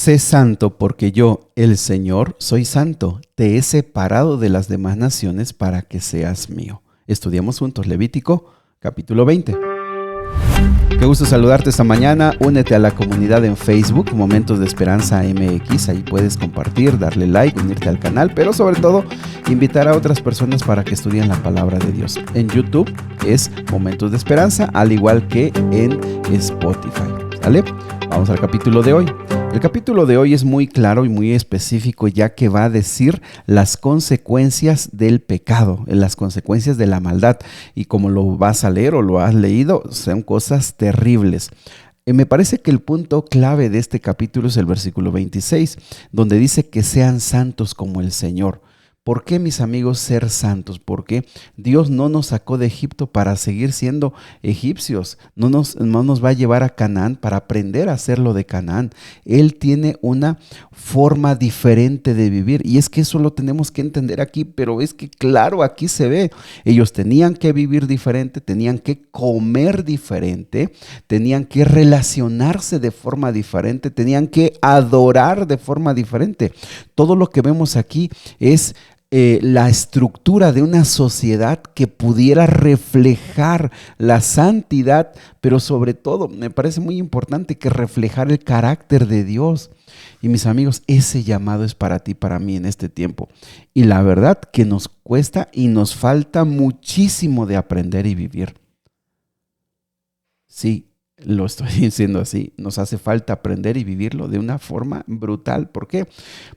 Sé santo porque yo, el Señor, soy santo. Te he separado de las demás naciones para que seas mío. Estudiamos juntos Levítico capítulo 20. Qué gusto saludarte esta mañana. Únete a la comunidad en Facebook, Momentos de Esperanza MX. Ahí puedes compartir, darle like, unirte al canal, pero sobre todo invitar a otras personas para que estudien la palabra de Dios. En YouTube es Momentos de Esperanza, al igual que en Spotify. ¿Sale? Vamos al capítulo de hoy. El capítulo de hoy es muy claro y muy específico, ya que va a decir las consecuencias del pecado, las consecuencias de la maldad. Y como lo vas a leer o lo has leído, son cosas terribles. Me parece que el punto clave de este capítulo es el versículo 26, donde dice que sean santos como el Señor. ¿Por qué, mis amigos, ser santos? Porque Dios no nos sacó de Egipto para seguir siendo egipcios. No nos va a llevar a Canaán para aprender a hacer lo de Canaán. Él tiene una forma diferente de vivir. Y es que eso lo tenemos que entender aquí. Pero es que, claro, aquí se ve. Ellos tenían que vivir diferente, tenían que comer diferente, tenían que relacionarse de forma diferente, tenían que adorar de forma diferente. Todo lo que vemos aquí es la estructura de una sociedad que pudiera reflejar la santidad, pero sobre todo me parece muy importante que reflejar el carácter de Dios. Y mis amigos, ese llamado es para ti, para mí en este tiempo. Y la verdad que nos cuesta y nos falta muchísimo de aprender y vivir. Sí. Lo estoy diciendo así, nos hace falta aprender y vivirlo de una forma brutal. ¿Por qué?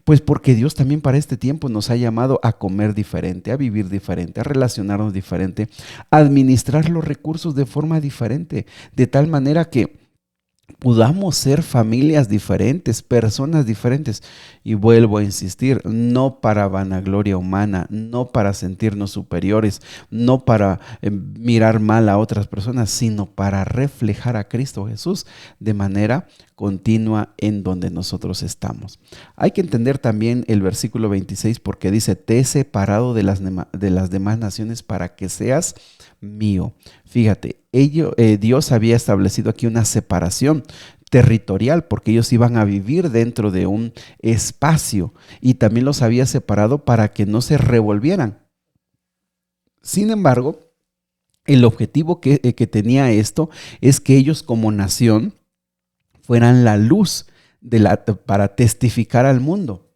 Pues porque Dios también para este tiempo nos ha llamado a comer diferente, a vivir diferente, a relacionarnos diferente, a administrar los recursos de forma diferente, de tal manera que podamos ser familias diferentes, personas diferentes. Y vuelvo a insistir, no para vanagloria humana, no para sentirnos superiores, no para mirar mal a otras personas, sino para reflejar a Cristo Jesús de manera continua en donde nosotros estamos. Hay que entender también el versículo 26 porque dice, te he separado de las demás naciones para que seas mío. Fíjate, Dios había establecido aquí una separación territorial porque ellos iban a vivir dentro de un espacio y también los había separado para que no se revolvieran. Sin embargo, el objetivo que tenía esto es que ellos como nación fueran la luz para testificar al mundo.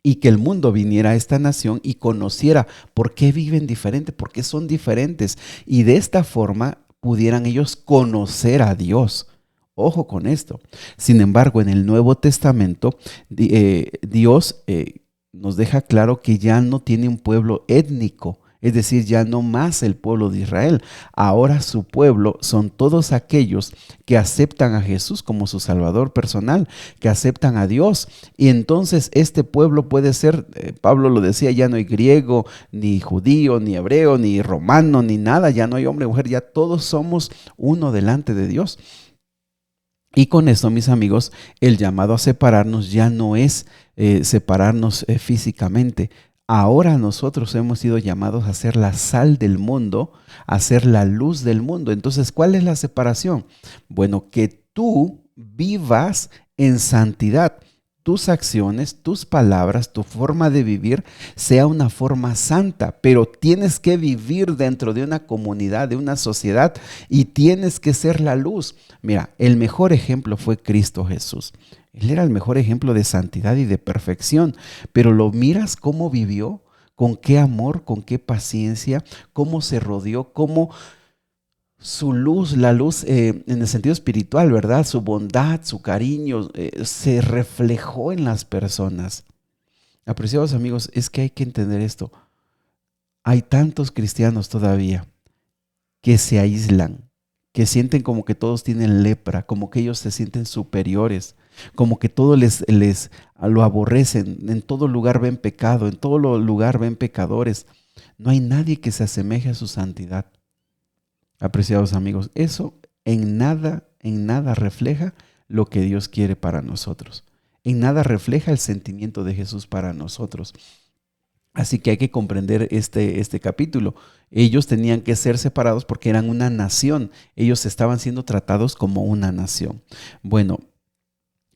Y que el mundo viniera a esta nación y conociera por qué viven diferente, por qué son diferentes. Y de esta forma pudieran ellos conocer a Dios. Ojo con esto. Sin embargo, en el Nuevo Testamento, Dios nos deja claro que ya no tiene un pueblo étnico. Es decir, ya no más el pueblo de Israel. Ahora su pueblo son todos aquellos que aceptan a Jesús como su Salvador personal, que aceptan a Dios. Y entonces este pueblo puede ser, Pablo lo decía, ya no hay griego, ni judío, ni hebreo, ni romano, ni nada. Ya no hay hombre, mujer, ya todos somos uno delante de Dios. Y con esto, mis amigos, el llamado a separarnos ya no es separarnos físicamente. Ahora nosotros hemos sido llamados a ser la sal del mundo, a ser la luz del mundo. Entonces, ¿cuál es la separación? Bueno, que tú vivas en santidad. Tus acciones, tus palabras, tu forma de vivir sea una forma santa, pero tienes que vivir dentro de una comunidad, de una sociedad y tienes que ser la luz. Mira, el mejor ejemplo fue Cristo Jesús. Él era el mejor ejemplo de santidad y de perfección, pero lo miras cómo vivió, con qué amor, con qué paciencia, cómo se rodeó, cómo su luz, la luz en el sentido espiritual, ¿verdad? Su bondad, su cariño se reflejó en las personas. Apreciados amigos, es que hay que entender esto. Hay tantos cristianos todavía que se aíslan, que sienten como que todos tienen lepra, como que ellos se sienten superiores, como que todo les lo aborrecen, en todo lugar ven pecado, en todo lugar ven pecadores. No hay nadie que se asemeje a su santidad. Apreciados amigos, eso en nada refleja lo que Dios quiere para nosotros. En nada refleja el sentimiento de Jesús para nosotros. Así que hay que comprender este capítulo. Ellos tenían que ser separados porque eran una nación. Ellos estaban siendo tratados como una nación. Bueno,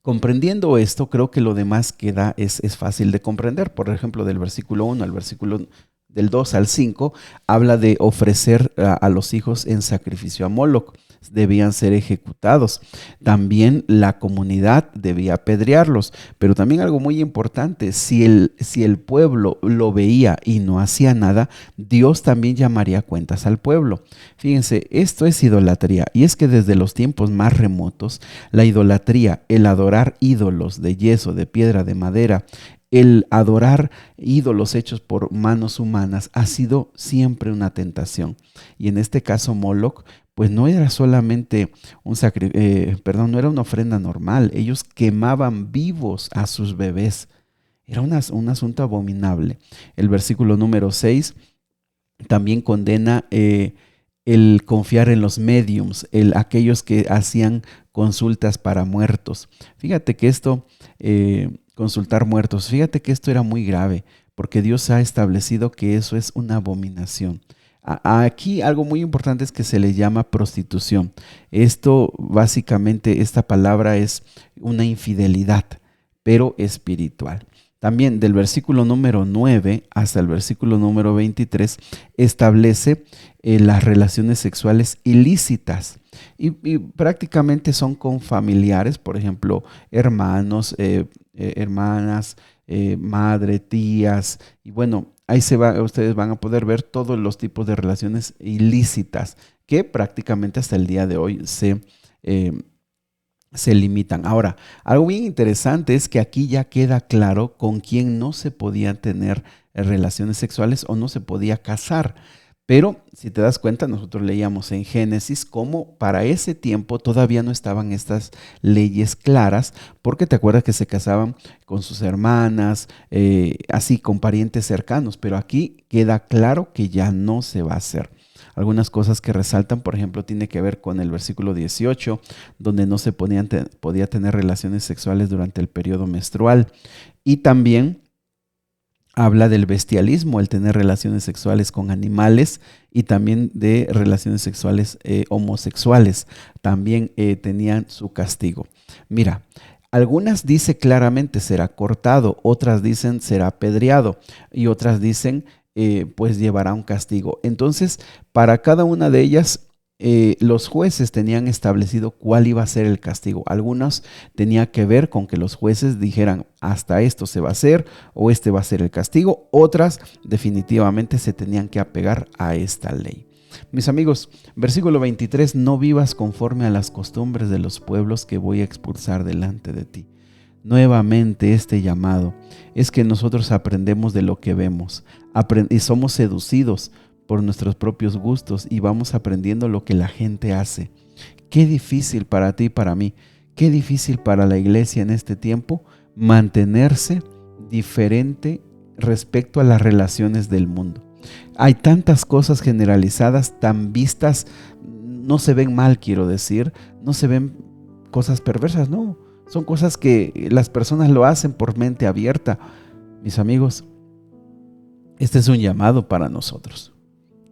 Comprendiendo esto, creo que lo demás queda es fácil de comprender. Por ejemplo, del versículo 1 al versículo del 2 al 5, habla de ofrecer a los hijos en sacrificio a Moloc. Debían ser ejecutados. También la comunidad debía apedrearlos. Pero también algo muy importante, si el pueblo lo veía y no hacía nada, Dios también llamaría cuentas al pueblo. Fíjense, esto es idolatría. Y es que desde los tiempos más remotos, la idolatría, el adorar ídolos de yeso, de piedra, de madera, el adorar ídolos hechos por manos humanas ha sido siempre una tentación. Y en este caso Moloc, pues no era solamente no era una ofrenda normal. Ellos quemaban vivos a sus bebés. Era un asunto abominable. El versículo número 6 también condena el confiar en los médiums, aquellos que hacían consultas para muertos. Fíjate que esto, consultar muertos, fíjate que esto era muy grave, porque Dios ha establecido que eso es una abominación. Aquí algo muy importante es que se le llama prostitución. Esto básicamente, esta palabra es una infidelidad, pero espiritual. También del versículo número 9 hasta el versículo número 23 establece las relaciones sexuales ilícitas y prácticamente son con familiares, por ejemplo, hermanos, hermanas, madre, tías, y bueno, ahí ustedes van a poder ver todos los tipos de relaciones ilícitas que prácticamente hasta el día de hoy se limitan. Ahora, algo bien interesante es que aquí ya queda claro con quién no se podían tener relaciones sexuales o no se podía casar. Pero si te das cuenta, nosotros leíamos en Génesis cómo para ese tiempo todavía no estaban estas leyes claras, porque te acuerdas que se casaban con sus hermanas, así con parientes cercanos, pero aquí queda claro que ya no se va a hacer. Algunas cosas que resaltan, por ejemplo, tiene que ver con el versículo 18, donde no se podía tener relaciones sexuales durante el periodo menstrual. Y también habla del bestialismo, el tener relaciones sexuales con animales y también de relaciones sexuales homosexuales. También tenían su castigo. Mira, algunas dice claramente será cortado, otras dicen será apedreado y otras dicen pues llevará un castigo. Entonces, para cada una de ellas, los jueces tenían establecido cuál iba a ser el castigo. Algunos tenía que ver con que los jueces dijeran hasta esto se va a hacer o este va a ser el castigo. Otras definitivamente se tenían que apegar a esta ley. Mis amigos, versículo 23, no vivas conforme a las costumbres de los pueblos que voy a expulsar delante de ti. Nuevamente este llamado es que nosotros aprendemos de lo que vemos y somos seducidos por nuestros propios gustos y vamos aprendiendo lo que la gente hace. Qué difícil para ti y para mí, qué difícil para la iglesia en este tiempo mantenerse diferente respecto a las relaciones del mundo. Hay tantas cosas generalizadas, tan vistas, no se ven mal, quiero decir, no se ven cosas perversas, no. Son cosas que las personas lo hacen por mente abierta. Mis amigos, este es un llamado para nosotros.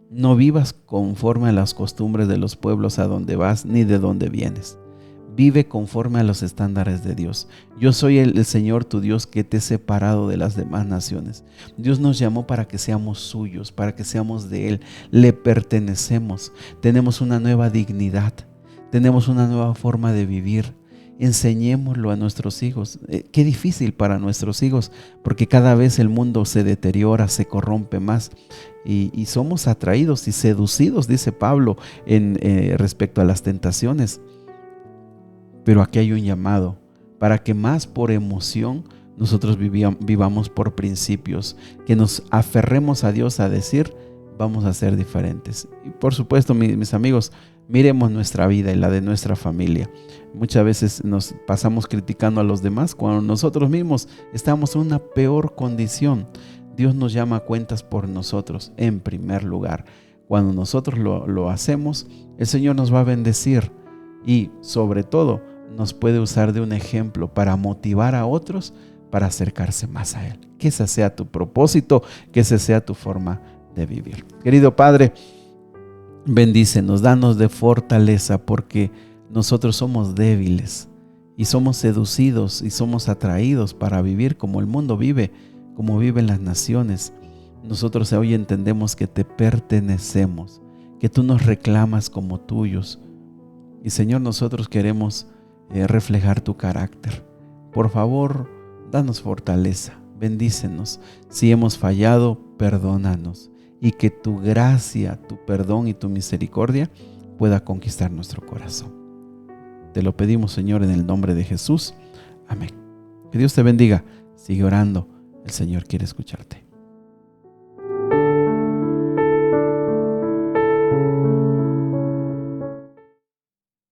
No vivas conforme a las costumbres de los pueblos a donde vas ni de donde vienes. Vive conforme a los estándares de Dios. Yo soy el Señor tu Dios que te he separado de las demás naciones. Dios nos llamó para que seamos suyos, para que seamos de Él. Le pertenecemos. Tenemos una nueva dignidad. Tenemos una nueva forma de vivir. Enseñémoslo a nuestros hijos. Qué difícil para nuestros hijos, porque cada vez el mundo se deteriora, se corrompe más y somos atraídos y seducidos, dice Pablo, respecto a las tentaciones. Pero aquí hay un llamado para que más por emoción nosotros vivamos por principios, que nos aferremos a Dios a decir, vamos a ser diferentes. Y por supuesto, mis amigos, miremos nuestra vida y la de nuestra familia. Muchas veces nos pasamos criticando a los demás cuando nosotros mismos estamos en una peor condición. Dios nos llama a cuentas por nosotros en primer lugar. Cuando nosotros lo hacemos, el Señor nos va a bendecir y sobre todo nos puede usar de un ejemplo para motivar a otros para acercarse más a Él. Que ese sea tu propósito, que esa sea tu forma de vivir. Querido Padre, bendícenos, danos de fortaleza porque nosotros somos débiles y somos seducidos y somos atraídos para vivir como el mundo vive, como viven las naciones. Nosotros hoy entendemos que te pertenecemos, que tú nos reclamas como tuyos. Y Señor, nosotros queremos reflejar tu carácter. Por favor, danos fortaleza, bendícenos. Si hemos fallado, perdónanos. Y que tu gracia, tu perdón y tu misericordia pueda conquistar nuestro corazón. Te lo pedimos, Señor, en el nombre de Jesús. Amén. Que Dios te bendiga. Sigue orando. El Señor quiere escucharte.